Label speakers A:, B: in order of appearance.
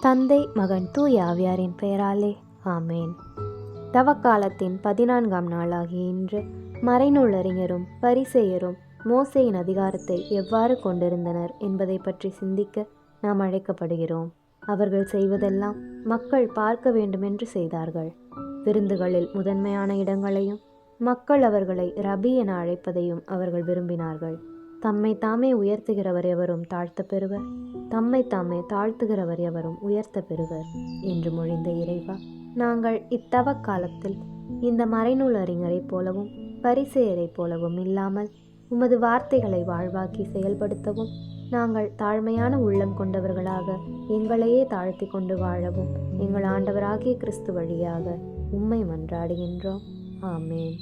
A: தந்தை, மகன், தூய ஆவியாரின் பெயராலே ஆமேன். தவக்காலத்தின் 14ஆம் நாளாகிய இன்று மறைநூல் அறிஞரும் பரிசேயரும் மோசேயின் அதிகாரத்தை எவ்வாறு கொண்டிருந்தனர் என்பதை பற்றி சிந்திக்க நாம் அழைக்கப்படுகிறோம். அவர்கள் செய்வதெல்லாம் மக்கள் பார்க்க வேண்டுமென்று செய்தார்கள். விருந்துகளில் முதன்மையான இடங்களையும் மக்கள் அவர்களை ரபி என அழைப்பதையும் அவர்கள் விரும்பினார்கள். தம்மை தாமே உயர்த்துகிறவர் எவரும் தாழ்த்த பெறுவர், தம்மை தாமே தாழ்த்துகிறவர் எவரும் உயர்த்த பெறுவர் என்று மொழிந்த இறைவா, நாங்கள் இத்தவ காலத்தில் இந்த மறைநூல் அறிஞரைப் போலவும் பரிசேயரைப் போலவும் இல்லாமல் உமது வார்த்தைகளை வாழ்வாக்கி செயல்படுத்தவும், நாங்கள் தாழ்மையான உள்ளம் கொண்டவர்களாக எங்களையே தாழ்த்தி கொண்டு வாழவும் எங்கள் ஆண்டவராகிய கிறிஸ்து வழியாக உம்மை மன்றாடுகின்றோம். ஆமேன்.